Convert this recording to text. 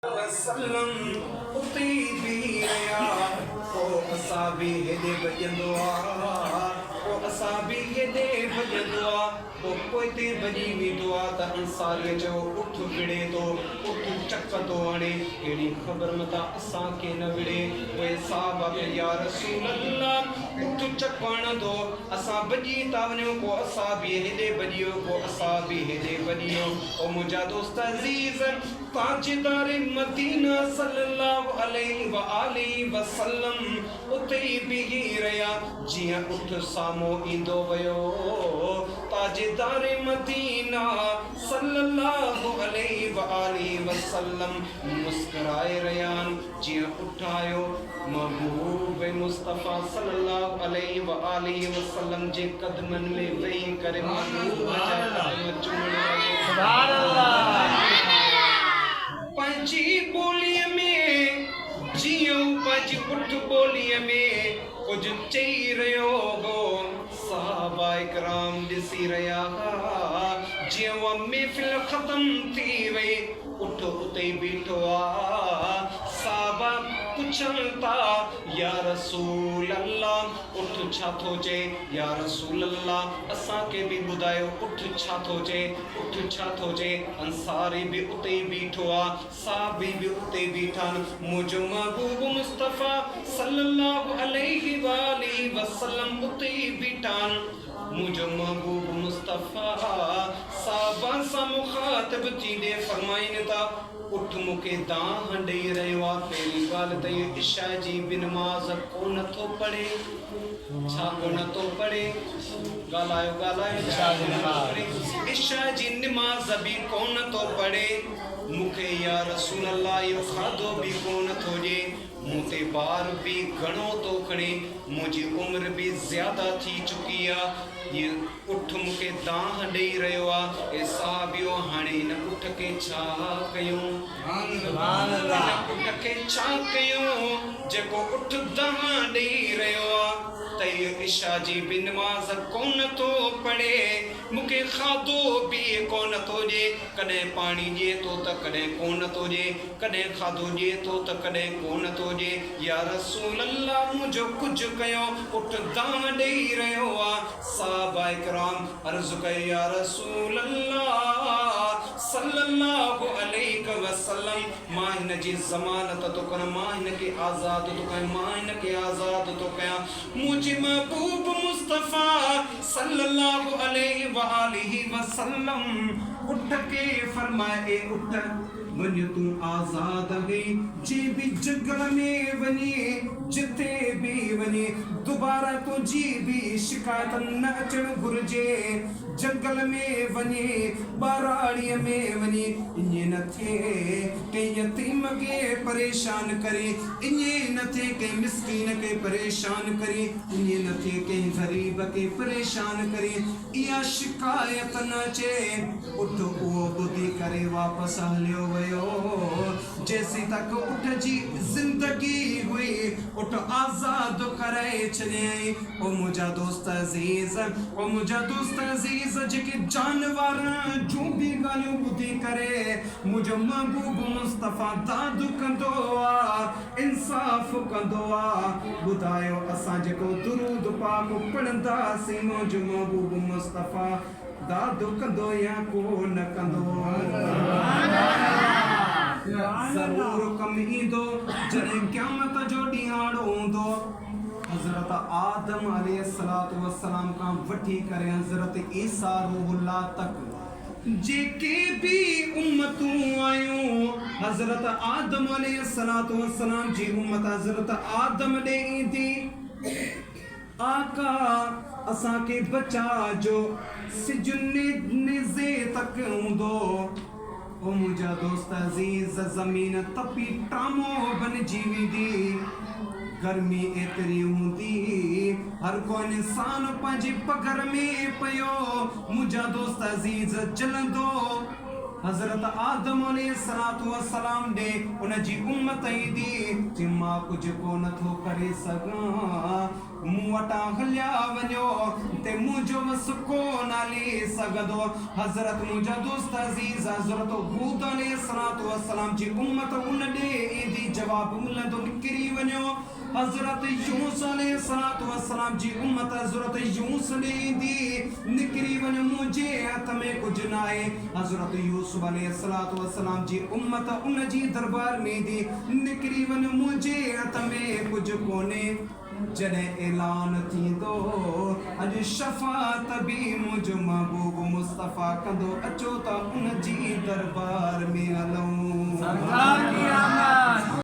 वसल्लम उते भी रया ओ असां बि हेॾे भॼंदो आहे ओ असां बि हेॾे भॼंदो आहे पोइ ते भॼी वेंदो आहे त अंसारीअ चयो उठ विड़े थो उठ चक थो हणे अहिड़ी ख़बर मथां असांखे न विड़े उहे साहब खे या रसूल अल्लाह उठ चक हणंदो असां भॼी था वञूं पोइ असां बि हेॾे भॼियो पोइ असां बि हेॾे भॼियो ओ मुंहिंजा दोस्त अज़ीज़ ताजदार मदीना सल्लल्लाहु अलैहि व आलिहि वसल्लम उते ई बीही रहिया जीअं उठ साम्हूं ईंदो वियो ताजदार मदीना सल्लल्लाहु अलैहि व आलिहि वसल्लम मुस्कुराए रहिया जीअं उठायो महबूब मुस्तफ़ा सल्लल्लाहु अलैहि व आलिहि वसल्लम जे कदमनि में वेही करे महबूब जा कदम चुमण लॻे सुभान अल्लाह पंहिंजी ॿोलीअ में जीअं पंहिंजी उठ ॿोलीअ में कुझु चई रहियो हो सहाबा इकराम ॾिसी रहिया जीअं उहा महफ़िल ख़तम थी वई उठ उते बीठो आहे सहाबा पुछनि था या रसूल अल्लाह उठ छा थो चए या रसूल अल्लाह असांखे बि ॿुधायो उठ छा थो चए उठ छा थो चए अंसारी बि उते ई बीठो आहे साहबी बि उते बीठा आहिनि मुंहिंजो महबूब मुस्तफ़ा सल्लल्लाहु अलैहि व आलिहि वसल्लम उते ई बीठा आहिनि मुंहिंजो महबूब मुस्तफ़ा साहबा सां मुखातिब थींदे फरमाइनि था उठ मूंखे दाह ॾेई रहियो आहे पहिरीं ॻाल्हि त इहो इशा जी बि नमाज़ को नथो पढ़े छा को नथो पढ़े ॻाल्हायो इशा जी नमाज़ बि को नथो पढ़े मूंखे या रसूल अल्लाह इहो खाधो बि को नथो ॾिए मूं ते ॿार बि घणो थो खणे मुंहिंजी उमिरि बि ज़्यादा थी चुकी आहे हीअ उठ मूंखे दाह ॾेई रहियो आहे ए साहबियो हाणे हिन उठ खे छा कयूं उठ खे छा कयूं जेको उठ दाह ॾेई रहियो आहे त इहो इशा जी बि नमाज़ कोन थो पढ़े मूंखे खाधो बि कोन थो ॾिए कॾहिं पाणी ॾिए थो त कॾहिं कोन थो ॾिए कॾहिं खाधो ॾिए थो त कॾहिं कोन थो ॾिए या रसूल अल्लाह मुंहिंजो कुझु कयो उठ दाह ॾेई रहियो आहे साहबा इकराम अर्ज़ु कयो या रसूल अल्लाह सल्लल्लाहु अलैहि वसल्लम मां हिन जी ज़मानत थो कयां मां हिन खे आज़ाद थो कयां मां हिन खे आज़ाद थो कयां मुंहिंजे महबूब मुस्तफ़ा सल्लल्लाहु अलैहि व आलिहि वसल्लम उठ खे फरमाए उठ वञ तूं आज़ाद आहीं जे बि जंगल में वञे जिथे बि वञे दोबारा तुंहिंजी बि शिकायत न अचणु घुरिजे जंगल में वञे ॿाराड़ीअ में वञे ईअं न थिए कंहिं यतीम खे परेशान करे ईअं न थिए कंहिं मिस्कीन खे परेशान करे ईअं न थिए कंहिं ग़रीब खे परेशान करे इहा शिकायत न अचे उठ उहो ॿुधी करे वापसि हलियो वियो जेसीं तक उठ जी ज़िंदगी हुई उठ आज़ाद कराए छॾियईं ओ मुंहिंजा दोस्त अज़ीज़ ओ मुंहिंजा दोस्त अज़ीज़ जेके जानवर जूं बि ॻाल्हियूं ॿुधी करे मुंहिंजो महबूब मुस्तफ़ा दादू कंदो आहे इंसाफ़ कंदो आहे ॿुधायो असां जेको दुरूद पाक पढ़ंदासीं मुंहिंजो महबूब मुस्तफ़ा दादू कंदो या को न कंदो ज़रूर कम ईंदो जॾहिं क़यामत जो ॾींहुं हूंदो हज़रत आदम अलैहिस्सलातु वस्सलाम खां वठी करे हज़रत ईसा रूहुल्लाह तक जेके भी उम्मतूं आयूं हज़रत आदम अलैहिस्सलातु वस्सलाम जी उम्मत हज़रत आदम ॾे ईंदी आका असांखे बचा जो सिजने निज़े तक हूंदो ओ मुंहिंजा दोस्त अज़ीज़ ज़मीन तपी टामो बणिजी वेंदी गर्मी एतरी हूंदी हर कोई इंसान पंहिंजे पघर में पियो मुंहिंजा दोस्त अज़ीज़ जलंदो हज़रत आदम अलैहिस्सलातु वस्सलाम ॾे उन जी उम्मत ईंदी कि मां कुझु को नथो करे सघां मूं वटां हलिया वञो ते मुंहिंजो वस कोन हली सघंदो। हज़रत मुंहिंजा दोस्त अज़ीज़ हज़रत हूद अलैहिस्सलातु वस्सलाम जी उम्मत उन ॾे ईंदी जवाब मिलंदो निकिरी वञो। हज़रत यूनुस अलैहिस्सलातु वस्सलाम जी उम्मत हज़रत यूनुस ॾे ईंदी निकिरी वञो मुंहिंजे हथ में कुझु न आहे। हज़रत यूसुफ अलैहिस्सलातु वस्सलाम जी उम्मत उन जी दरबार में ईंदी निकिरी वञो मुंहिंजे हथ में कुझु कोन्हे। जॾहिं ऐलान थींदो अॼु शफ़ाअत बि मुंहिंजो महबूब मुस्तफ़ा कंदो अचो त उन जी दरबार में हलूं।